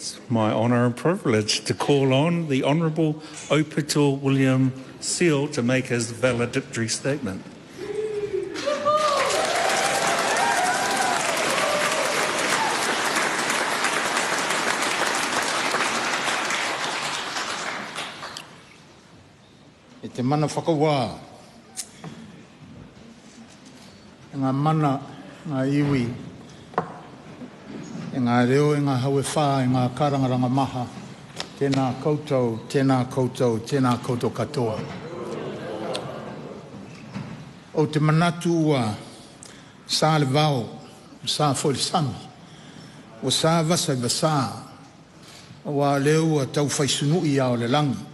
It's my honour and privilege to call on the Honourable Aupito William Seal to make his valedictory statement. E te mana whakawā, ngā mana, ngā iwi, e ngā reo, e ngā haue whā, e ngā karangaranga maha, tēnā koutou, tēnā koutou, tēnā koutou katoa. O te manatu ua sā le vau, sā wholisami, o sā vasa i vasa, o a leo ua tau whaisunui ao le langi.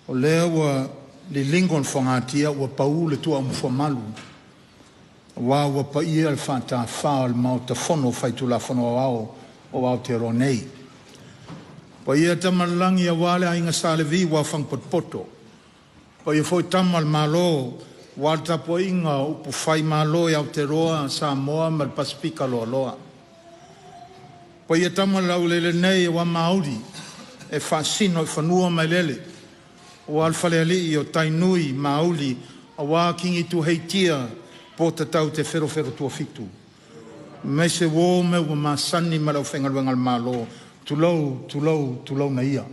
O lea ua li lingon whangatia ua pau le tua umwhamalu. Ua pa ia le whata whao le mau ta whono whaitula whono ao o Aotearoa nei. Pa ia tamalangi a wale a inga sālevi wa whangpotpoto. Pa ia fwoi tamal malo wale tapo inga upu whai malo i Aotearoa, Samoa, ma le Pasifika loa loa. Pa ia tamal lau lele nei wa Māori e whasino i whanua mai lele. O alwhaleali o Tainui, Mauli, a wā kingi Tuheitia, Pōtatau te wherowhero tua fitu. Me se wō me wa māsani marau whengaruengal mālo, tulau na ia.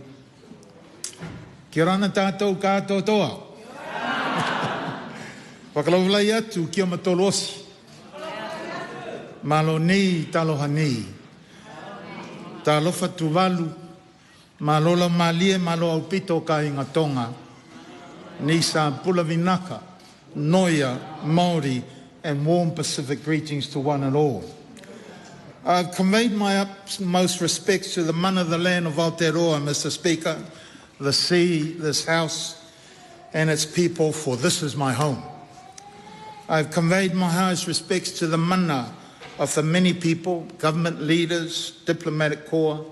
Kia rana tātou kātou toa. Whakalawalai atu, kia matolosi. Mālo nei, taloha nei. Tālofa tuvalu. Malola malie, malo Aupito ka Kīngitanga. Nisa Pulavinaka, Noia, Māori, and warm Pacific greetings to one and all. I've conveyed my utmost respects to the mana of the land of Aotearoa, Mr. Speaker, the sea, this house, and its people, for this is my home. I've conveyed my highest respects to the mana of the many people, government leaders, diplomatic corps,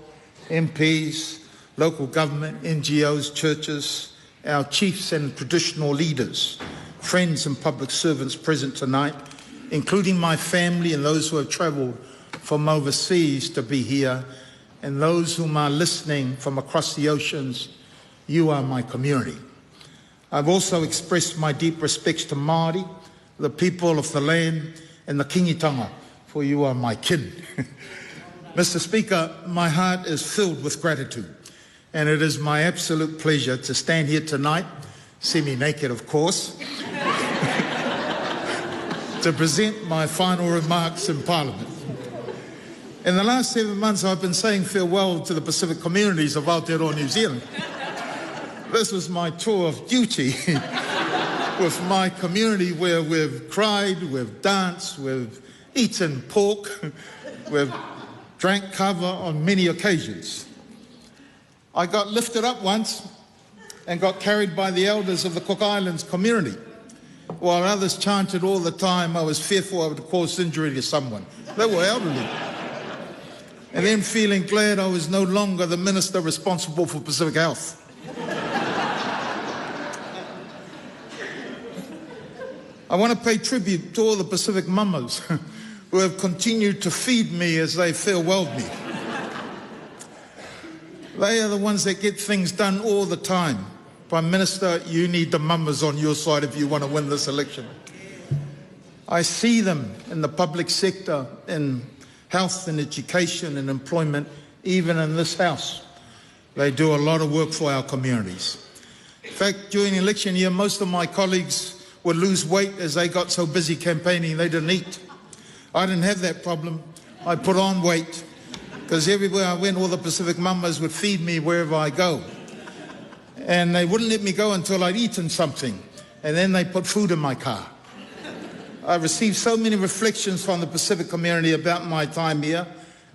MPs, local government, NGOs, churches, our chiefs and traditional leaders, friends and public servants present tonight, including my family and those who have travelled from overseas to be here, and those whom are listening from across the oceans. You are my community. I've also expressed my deep respects to Māori, the people of the land, and the Kīngitanga, for you are my kin. Mr. Speaker, my heart is filled with gratitude. And it is my absolute pleasure to stand here tonight, semi-naked of course, to present my final remarks in Parliament. In the last 7 months, I've been saying farewell to the Pacific communities of Aotearoa, New Zealand. This was my tour of duty with my community, where we've cried, we've danced, we've eaten pork, we've drank kava on many occasions. I got lifted up once and got carried by the elders of the Cook Islands community, while others chanted all the time I was fearful I would cause injury to someone. They were elderly. And then feeling glad I was no longer the minister responsible for Pacific Health. I want to pay tribute to all the Pacific mamas who have continued to feed me as they farewelled me. They are the ones that get things done all the time. Prime Minister, you need the mamas on your side if you want to win this election. I see them in the public sector, in health and education and employment, even in this house. They do a lot of work for our communities. In fact, during the election year, most of my colleagues would lose weight as they got so busy campaigning they didn't eat. I didn't have that problem. I put on weight, because everywhere I went, all the Pacific mamas would feed me wherever I go. And they wouldn't let me go until I'd eaten something. And then they put food in my car. I received so many reflections from the Pacific community about my time here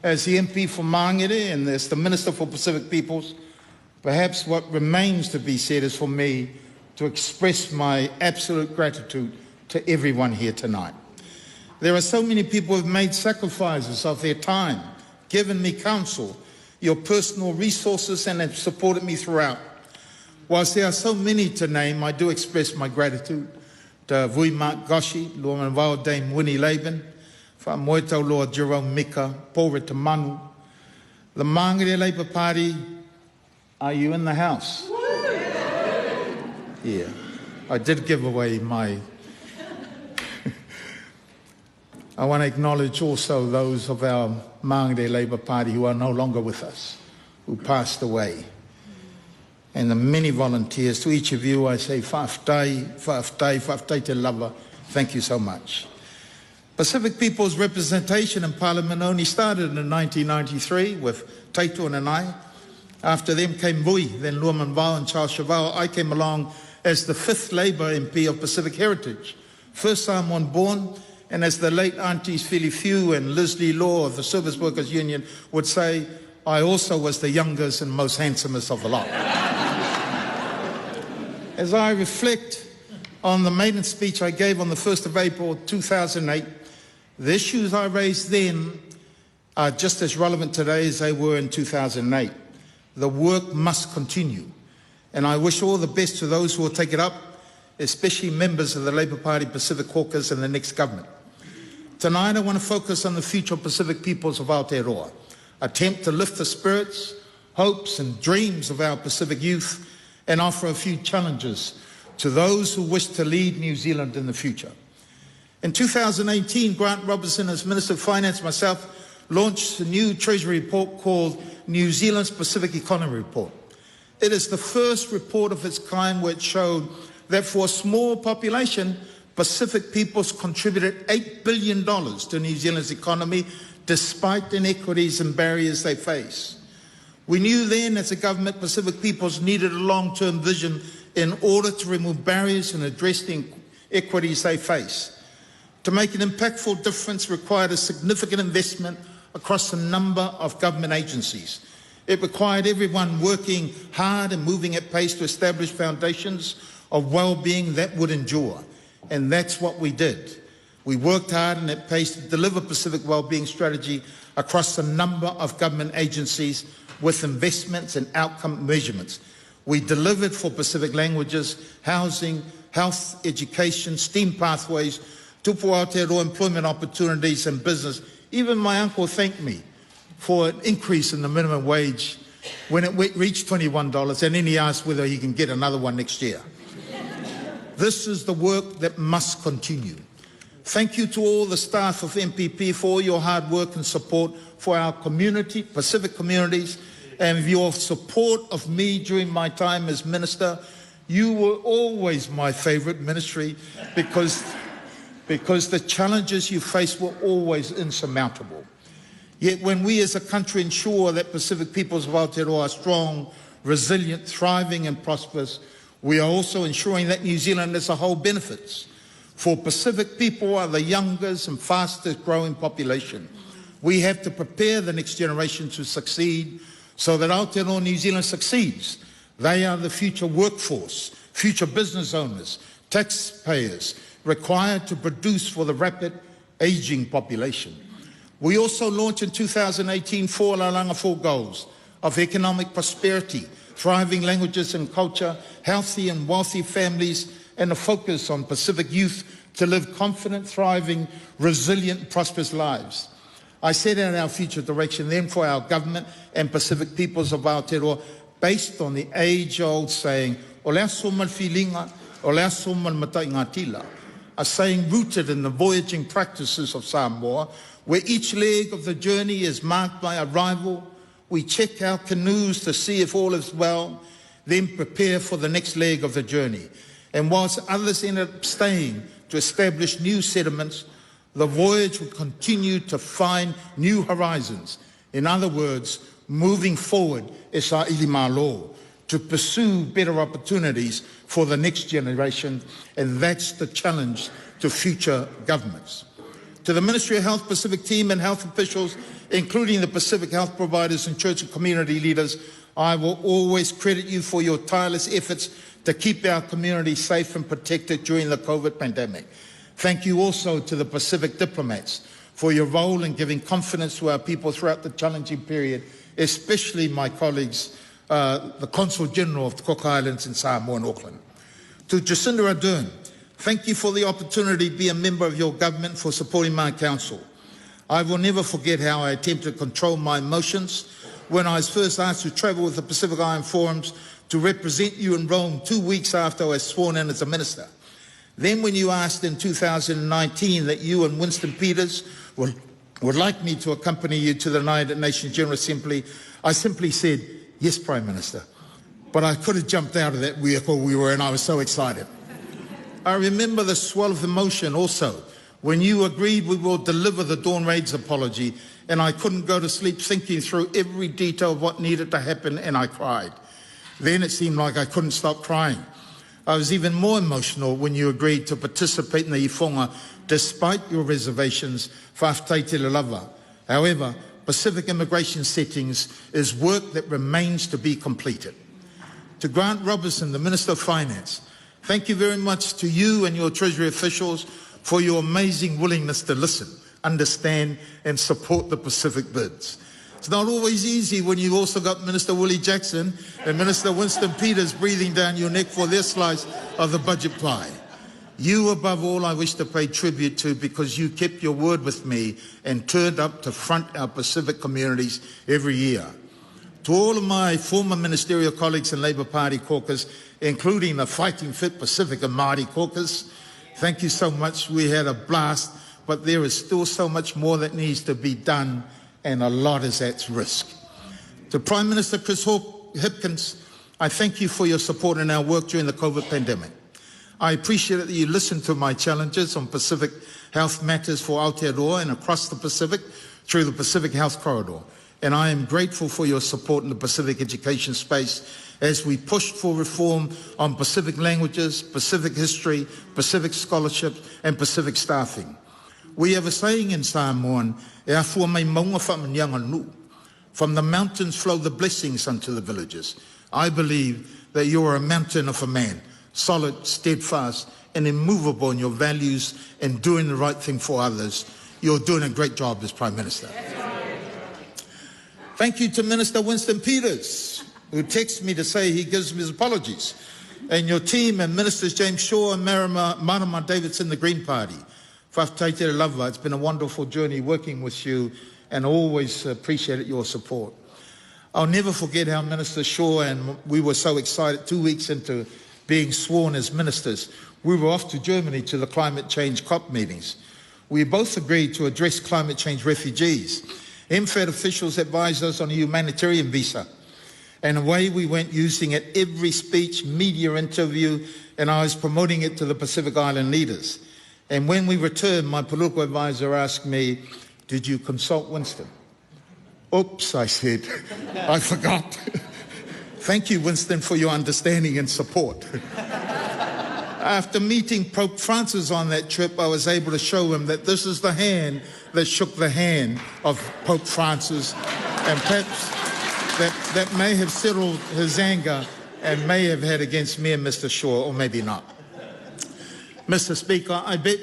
as the MP for Māngere and as the Minister for Pacific Peoples. Perhaps what remains to be said is for me to express my absolute gratitude to everyone here tonight. There are so many people who have made sacrifices of their time, given me counsel, your personal resources, and have supported me throughout. Whilst there are so many to name, I do express my gratitude to Vui Mark Goshi, Lua Manvao Dame Winnie Laban, Wha Moetau Lord Jerome Mika, Paul Manu, The Māori Labour Party, are you in the house? Yeah, I did give away my... I want to acknowledge also those of our Māori Labour Party who are no longer with us, who passed away. And the many volunteers, to each of you I say, whaftai te lava, thank you so much. Pacific People's representation in Parliament only started in 1993 with Taito and I. After them came Vui, then Luaman Vau and Charles Chavao. I came along as the 5th Labour MP of Pacific Heritage, first Samoan born, and as the late aunties Philly Few and Leslie Law of the Service Workers Union would say, I also was the youngest and most handsomest of the lot. As I reflect on the maiden speech I gave on the 1st of April 2008, the issues I raised then are just as relevant today as they were in 2008. The work must continue, and I wish all the best to those who will take it up, especially members of the Labour Party Pacific Caucus and the next government. Tonight I want to focus on the future of Pacific peoples of Aotearoa, attempt to lift the spirits, hopes and dreams of our Pacific youth, and offer a few challenges to those who wish to lead New Zealand in the future. In 2018, Grant Robertson, as Minister of Finance, myself, launched a new Treasury report called New Zealand's Pacific Economy Report. It is the first report of its kind where it showed that for a small population, Pacific peoples contributed $8 billion to New Zealand's economy despite inequities and barriers they face. We knew then as a government Pacific peoples needed a long-term vision in order to remove barriers and address the inequities they face. To make an impactful difference required a significant investment across a number of government agencies. It required everyone working hard and moving at pace to establish foundations of well-being that would endure. And that's what we did. We worked hard and at pace to deliver Pacific Wellbeing Strategy across a number of government agencies with investments and outcome measurements. We delivered for Pacific languages, housing, health, education, STEAM pathways, tupu Aotearoa employment opportunities and business. Even my uncle thanked me for an increase in the minimum wage when it reached $21, and then he asked whether he can get another one next year. This is the work that must continue. Thank you to all the staff of MPP for all your hard work and support for our community, Pacific communities, and your support of me during my time as minister. You were always my favourite ministry because the challenges you faced were always insurmountable. Yet when we as a country ensure that Pacific peoples of Aotearoa are strong, resilient, thriving and prosperous, we are also ensuring that New Zealand as a whole benefits. For Pacific people are the youngest and fastest growing population. We have to prepare the next generation to succeed so that Aotearoa New Zealand succeeds. They are the future workforce, future business owners, taxpayers, required to produce for the rapid ageing population. We also launched in 2018 4 goals of economic prosperity, thriving languages and culture, healthy and wealthy families, and a focus on Pacific youth to live confident, thriving, resilient, prosperous lives. I set out our future direction then for our government and Pacific peoples of Aotearoa based on the age-old saying, o lea somal filinga, o lea somal matai ngā tila, a saying rooted in the voyaging practices of Samoa, where each leg of the journey is marked by arrival. We check our canoes to see if all is well, then prepare for the next leg of the journey. And whilst others end up staying to establish new settlements, the voyage will continue to find new horizons. In other words, moving forward is our ilimalo, to pursue better opportunities for the next generation, and that's the challenge to future governments. To the Ministry of Health Pacific team and health officials, including the Pacific health providers and church and community leaders, I will always credit you for your tireless efforts to keep our community safe and protected during the COVID pandemic. Thank you also to the Pacific diplomats for your role in giving confidence to our people throughout the challenging period, especially my colleagues, the Consul General of the Cook Islands in Samoa and Auckland. To Jacinda Ardern, thank you for the opportunity to be a member of your government, for supporting my council. I will never forget how I attempted to control my emotions when I was first asked to travel with the Pacific Island Forums to represent you in Rome 2 weeks after I was sworn in as a minister. Then when you asked in 2019 that you and Winston Peters would like me to accompany you to the United Nations General Assembly, I simply said, yes, Prime Minister. But I could have jumped out of that vehicle we were in. I was so excited. I remember the swell of emotion also when you agreed we will deliver the Dawn Raids apology, and I couldn't go to sleep thinking through every detail of what needed to happen, and I cried. Then it seemed like I couldn't stop crying. I was even more emotional when you agreed to participate in the iwhonga despite your reservations for Toeolesulusulu lava. However, Pacific immigration settings is work that remains to be completed. To Grant Robertson, the Minister of Finance, thank you very much to you and your Treasury officials for your amazing willingness to listen, understand and support the Pacific bids. It's not always easy when you've also got Minister Willie Jackson and Minister Winston Peters breathing down your neck for their slice of the budget pie. You, above all, I wish to pay tribute to because you kept your word with me and turned up to front our Pacific communities every year. To all of my former ministerial colleagues in Labour Party caucus, including the Fighting Fit Pacific and Māori caucus, thank you so much. We had a blast, but there is still so much more that needs to be done, and a lot is at risk. To Prime Minister Chris Hipkins, I thank you for your support in our work during the COVID pandemic. I appreciate that you listened to my challenges on Pacific health matters for Aotearoa and across the Pacific through the Pacific Health Corridor. And I am grateful for your support in the Pacific education space as we pushed for reform on Pacific languages, Pacific history, Pacific scholarships, and Pacific staffing. We have a saying in Samoan, from the mountains flow the blessings unto the villages. I believe that you are a mountain of a man, solid, steadfast, and immovable in your values and doing the right thing for others. You're doing a great job as Prime Minister. Thank you to Minister Winston Peters, who texted me to say he gives me his apologies, and your team and Ministers James Shaw and Marama Davidson, the Green Party. Toeolesulusulu lava, it's been a wonderful journey working with you and always appreciated your support. I'll never forget how Minister Shaw and we were so excited 2 weeks into being sworn as ministers. We were off to Germany to the climate change COP meetings. We both agreed to address climate change refugees. MFAD officials advised us on a humanitarian visa. And away we went using it every speech, media interview, and I was promoting it to the Pacific Island leaders. And when we returned, my political advisor asked me, did you consult Winston? Oops, I said, I forgot. Thank you, Winston, for your understanding and support. After meeting Pope Francis on that trip, I was able to show him that this is the hand that shook the hand of Pope Francis, and perhaps that may have settled his anger and may have had against me and Mr. Shaw, or maybe not. Mr. Speaker, I bet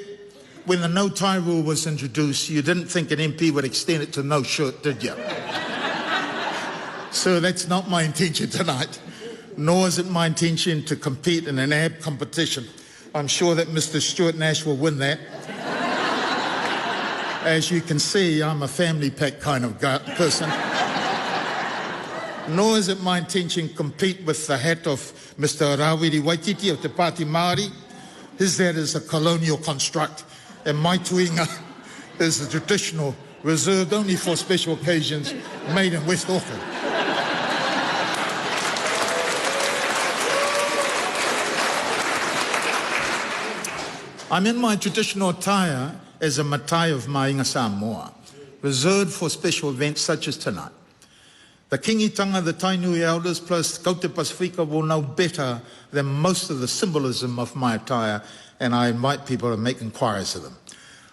when the no tie rule was introduced, you didn't think an MP would extend it to no shirt, did you? So that's not my intention tonight, nor is it my intention to compete in an ab competition. I'm sure that Mr. Stuart Nash will win that. As you can see, I'm a family pack kind of person. Nor is it my intention to compete with the hat of Mr. Rawiri Waititi of Te Pāti Māori. His hat is a colonial construct, and my tuinga is a traditional, reserved only for special occasions, made in West Auckland. I'm in my traditional attire as a matai of Mainga Samoa, reserved for special events such as tonight. The Kīngitanga Tainui elders plus Govt Pasifika will know better than most of the symbolism of my attire, and I invite people to make inquiries of them.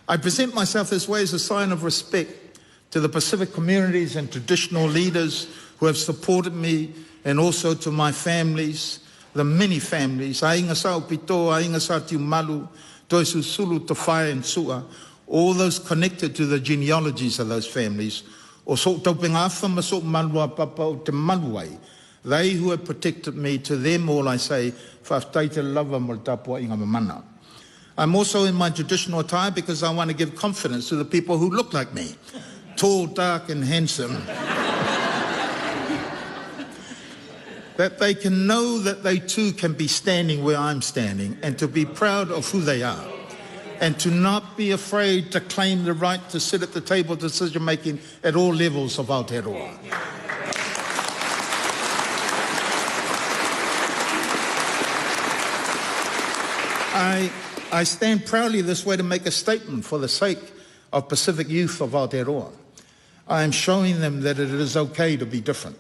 I present myself this way as a sign of respect to the Pacific communities and traditional leaders who have supported me, and also to my families, the many families, Ainga sa Aupito, Ainga sa Tiumalu, Toeolesulusulu, Tofae and Sua, all those connected to the genealogies of those families, o so taupinga afa ma so malua papa o te maluai. They who have protected me, to them all I say, Toeolesulusulu lava mo tapua inga mamana. I'm also in my traditional attire because I want to give confidence to the people who look like me, tall, dark and handsome. that they can know that they too can be standing where I'm standing and to be proud of who they are, and to not be afraid to claim the right to sit at the table of decision-making at all levels of Aotearoa. I stand proudly this way to make a statement for the sake of Pacific youth of Aotearoa. I am showing them that it is okay to be different,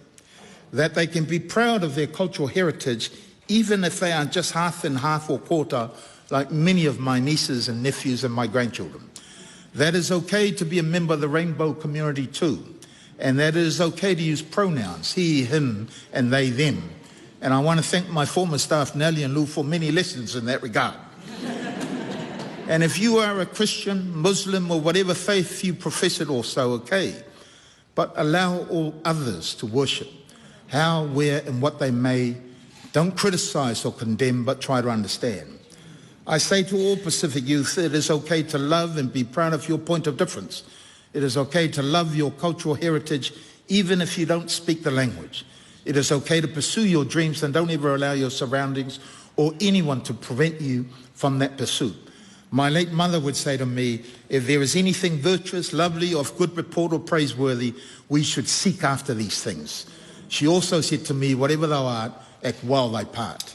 that they can be proud of their cultural heritage even if they are just half and half or quarter like many of my nieces and nephews and my grandchildren. That is okay to be a member of the rainbow community too, and that it is okay to use pronouns, he, him, and they, them. And I want to thank my former staff, Nellie and Lou, for many lessons in that regard. And if you are a Christian, Muslim, or whatever faith you profess, it also okay. But allow all others to worship, how, where, and what they may. Don't criticize or condemn, but try to understand. I say to all Pacific youth, it is okay to love and be proud of your point of difference. It is okay to love your cultural heritage, even if you don't speak the language. It is okay to pursue your dreams, and don't ever allow your surroundings or anyone to prevent you from that pursuit. My late mother would say to me, if there is anything virtuous, lovely, of good report or praiseworthy, we should seek after these things. She also said to me, whatever thou art, act while thy part.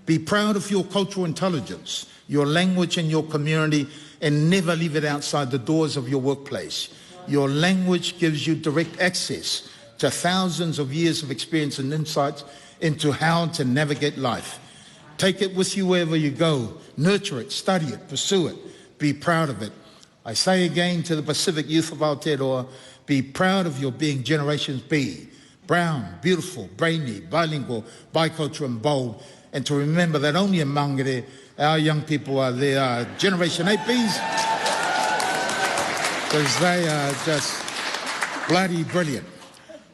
Be proud of your cultural intelligence, your language and your community, and never leave it outside the doors of your workplace. Your language gives you direct access to thousands of years of experience and insights into how to navigate life. Take it with you wherever you go. Nurture it, study it, pursue it. Be proud of it. I say again to the Pacific youth of Aotearoa, be proud of your being Generations B. Brown, beautiful, brainy, bilingual, bicultural and bold. And to remember that only in Māngere, our young people are there, Generation 8Bs, because they are just bloody brilliant.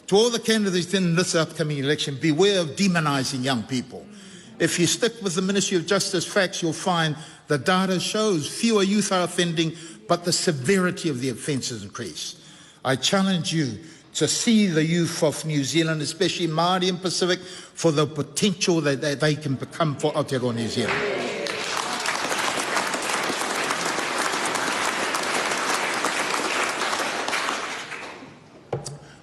To all the candidates in this upcoming election, beware of demonizing young people. If you stick with the Ministry of Justice facts, you'll find the data shows fewer youth are offending, but the severity of the offences increase. I challenge you to see the youth of New Zealand, especially Māori and Pacific, for the potential that they can become for Aotearoa New Zealand.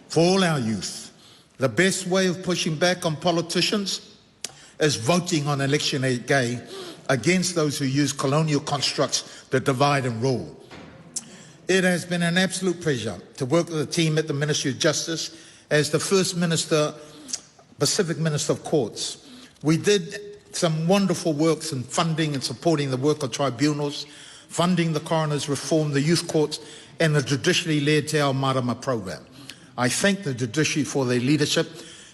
For all our youth, the best way of pushing back on politicians is voting on election day against those who use colonial constructs that divide and rule. It has been an absolute pleasure to work with the team at the Ministry of Justice as the first Minister, Pacific Minister of Courts. We did some wonderful works in funding and supporting the work of tribunals, funding the coroner's reform, the youth courts, and the judicially led Te Ao Marama program. I thank the judiciary for their leadership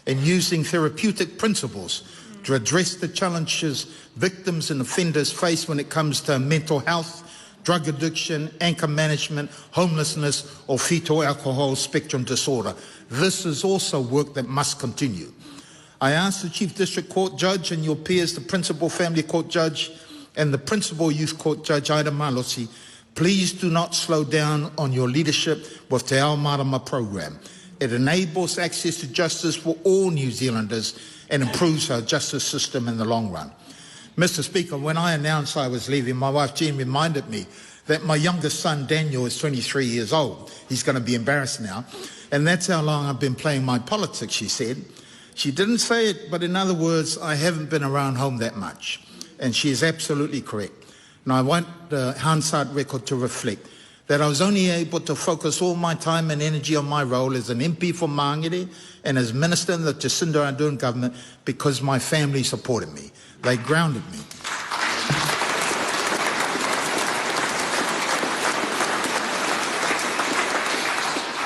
in using therapeutic principles to address the challenges victims and offenders face when it comes to mental health, drug addiction, anger management, homelessness, or fetal alcohol spectrum disorder. This is also work that must continue. I ask the Chief District Court Judge and your peers, the Principal Family Court Judge and the Principal Youth Court Judge, Ida Malosi, please do not slow down on your leadership with Te Ao Marama program. It enables access to justice for all New Zealanders and improves our justice system in the long run. Mr. Speaker, when I announced I was leaving, my wife Jean reminded me that my youngest son Daniel is 23 years old. He's going to be embarrassed now. And that's how long I've been playing my politics, she said. She didn't say it, but in other words, I haven't been around home that much. And she is absolutely correct. And I want the hindsight record to reflect that I was only able to focus all my time and energy on my role as an MP for Māngere and as Minister in the Jacinda Ardern government because my family supported me. They grounded me.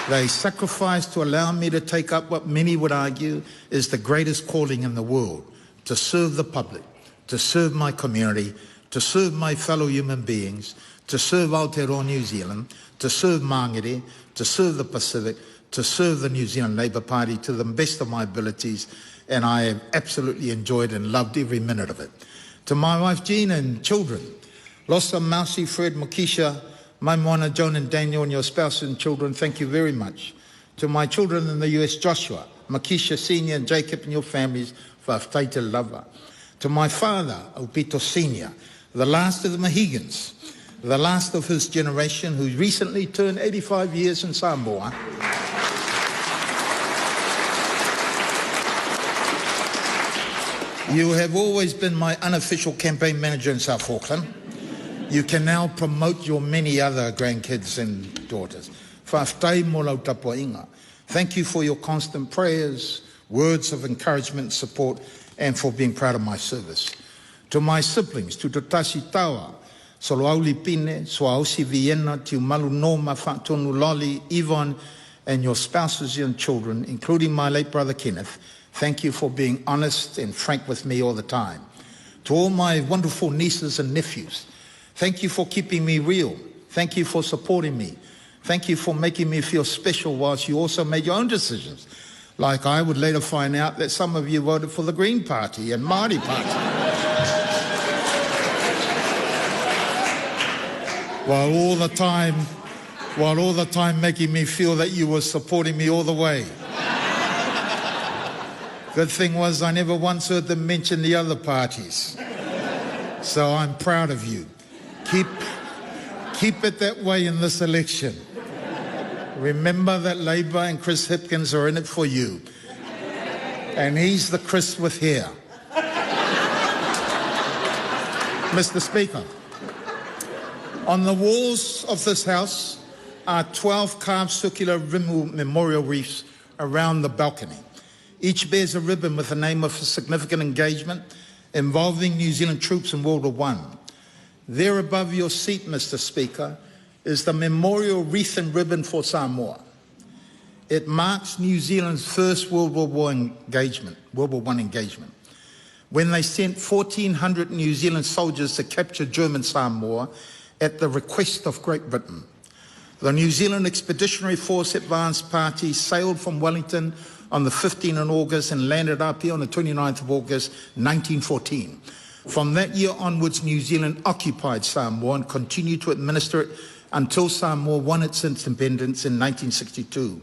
They sacrificed to allow me to take up what many would argue is the greatest calling in the world, to serve the public, to serve my community, to serve my fellow human beings, to serve Aotearoa New Zealand, to serve Māngere, to serve the Pacific, to serve the New Zealand Labour Party to the best of my abilities, and I have absolutely enjoyed and loved every minute of it. To my wife Jean and children, Losa, Mausi, Fred, Makisha, my moana, Joan and Daniel, and your spouse and children, thank you very much. To my children in the US, Joshua, Makisha Senior and Jacob and your families, whawhtai te lava. To my father, Aupito Senior, the last of the Mohegans, the last of his generation, who recently turned 85 years in Samoa. You have always been my unofficial campaign manager in South Auckland. You can now promote your many other grandkids and daughters. Whawhtai mo lau tapua inga. Thank you for your constant prayers, words of encouragement and support, and for being proud of my service. To my siblings, to te tasi tawa, Soloauli Pine, Soaosi Vienna, Tiu Malu Noma, Fatonu Loli, Yvonne, and your spouses and children, including my late brother Kenneth, thank you for being honest and frank with me all the time. To all my wonderful nieces and nephews, thank you for keeping me real. Thank you for supporting me. Thank you for making me feel special whilst you also made your own decisions. Like I would later find out that some of you voted for the Green Party and Māori Party. while all the time making me feel that you were supporting me all the way. Good thing was I never once heard them mention the other parties. So I'm proud of you. Keep it that way in this election. Remember that Labour and Chris Hipkins are in it for you. And he's the Chris with hair. Mr. Speaker, on the walls of this House are 12 carved circular whenua memorial wreaths around the balcony. Each bears a ribbon with the name of a significant engagement involving New Zealand troops in World War I. There above your seat, Mr. Speaker, is the memorial wreath and ribbon for Samoa. It marks New Zealand's first World War I engagement, when they sent 1,400 New Zealand soldiers to capture German Samoa at the request of Great Britain. The New Zealand Expeditionary Force Advance Party sailed from Wellington on the 15th of August and landed up here on the 29th of August, 1914. From that year onwards, New Zealand occupied Samoa and continued to administer it until Samoa won its independence in 1962.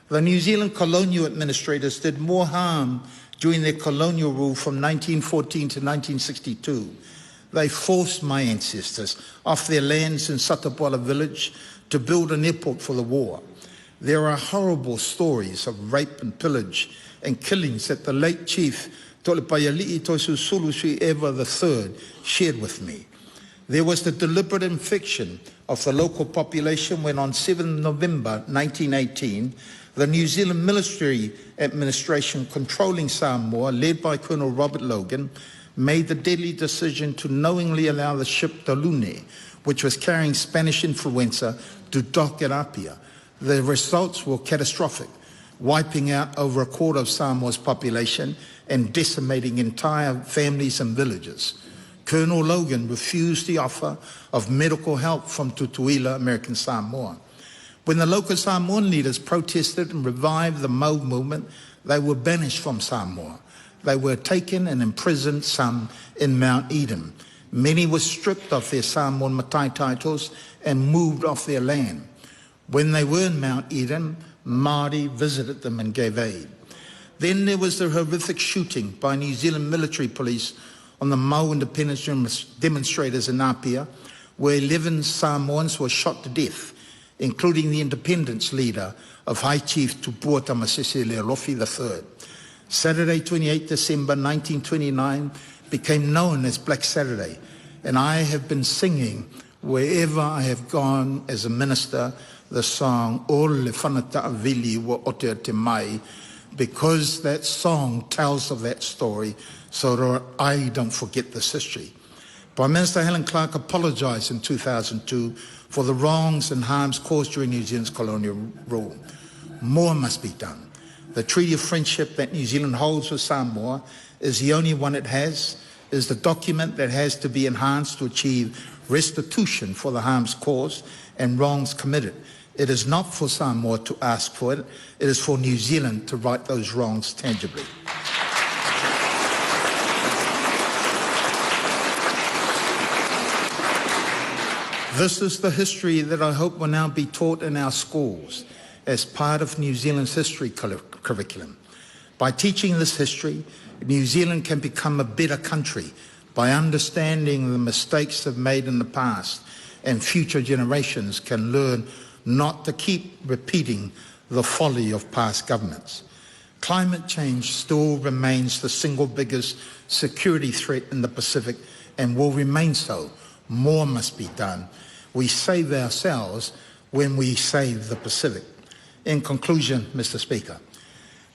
The New Zealand colonial administrators did more harm during their colonial rule from 1914 to 1962. They forced my ancestors off their lands in Satapuala village to build an airport for the war. There are horrible stories of rape and pillage and killings that the late Chief Toeolesulusulu III shared with me. There was the deliberate infection of the local population when on 7 November 1918, the New Zealand military administration controlling Samoa, led by Colonel Robert Logan, made the deadly decision to knowingly allow the ship the Lune, which was carrying Spanish influenza, to dock at Apia. The results were catastrophic, wiping out over a quarter of Samoa's population and decimating entire families and villages. Colonel Logan refused the offer of medical help from Tutuila, American Samoa. When the local Samoan leaders protested and revived the Mau movement, they were banished from Samoa. They were taken and imprisoned, some in Mount Eden. Many were stripped of their Samoan matai titles and moved off their land. When they were in Mount Eden, Māori visited them and gave aid. Then there was the horrific shooting by New Zealand military police on the Mau independence demonstrators in Apia, where 11 Samoans were shot to death, including the independence leader of High Chief Tupua Tamasese Leolofi III. Saturday, 28 December 1929 became known as Black Saturday, and I have been singing wherever I have gone as a minister the song O le whanata avili wa otea te mai, because that song tells of that story so that I don't forget this history. Prime Minister Helen Clark apologised in 2002 for the wrongs and harms caused during New Zealand's colonial rule. More must be done. The Treaty of Friendship that New Zealand holds with Samoa is the only one it has, is the document that has to be enhanced to achieve restitution for the harms caused and wrongs committed. It is not for Samoa to ask for it, it is for New Zealand to right those wrongs tangibly. This is the history that I hope will now be taught in our schools as part of New Zealand's history curriculum. By teaching this history, New Zealand can become a better country by understanding the mistakes they've made in the past, and future generations can learn not to keep repeating the folly of past governments. Climate change still remains the single biggest security threat in the Pacific and will remain so. More must be done. We save ourselves when we save the Pacific. In conclusion, Mr. Speaker,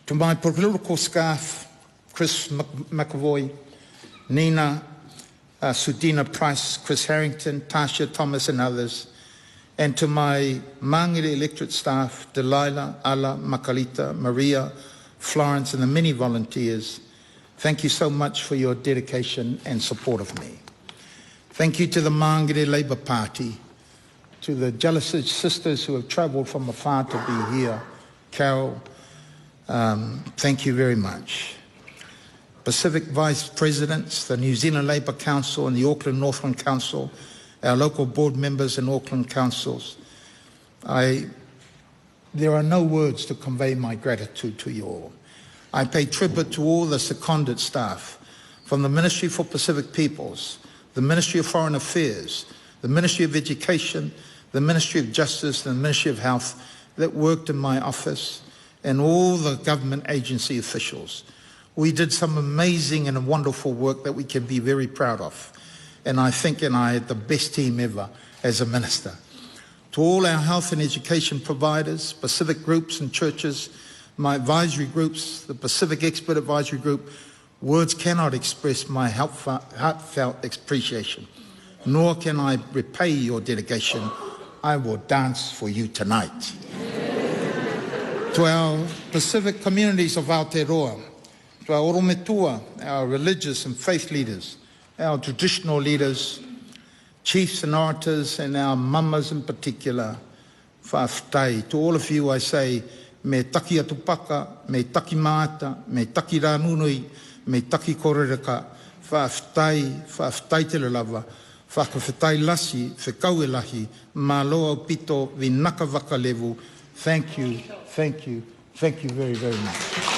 to my political staff, Chris McAvoy, Nina Sudina Price, Chris Harrington, Tasha Thomas and others, and to my Māngere electorate staff, Delilah, Ala, Makalita, Maria, Florence and the many volunteers, thank you so much for your dedication and support of me. Thank you to the Māngere Labour Party, to the jealous sisters who have travelled from afar to be here. Carol, thank you very much. Pacific Vice Presidents, the New Zealand Labour Council and the Auckland Northland Council, our local board members and Auckland councils, there are no words to convey my gratitude to you all. I pay tribute to all the seconded staff from the Ministry for Pacific Peoples, the Ministry of Foreign Affairs, the Ministry of Education, the Ministry of Justice and the Ministry of Health that worked in my office, and all the government agency officials. We did some amazing and wonderful work that we can be very proud of. And I think I had the best team ever as a minister. To all our health and education providers, Pacific groups and churches, my advisory groups, the Pacific Expert Advisory Group, words cannot express my heartfelt appreciation, nor can I repay your dedication. I will dance for you tonight. To our Pacific communities of Aotearoa, to our orometua, our religious and faith leaders, our traditional leaders, chiefs and orators, and our mamas in particular, whaafitai. To all of you I say, me taki atupaka, me taki maata, me taki rānunui, me taki korereka, whaafitai te lava, whakawhitai lasi, whekau e lahi, mālo Aupito, vinaka waka levu. Thank you very, very much.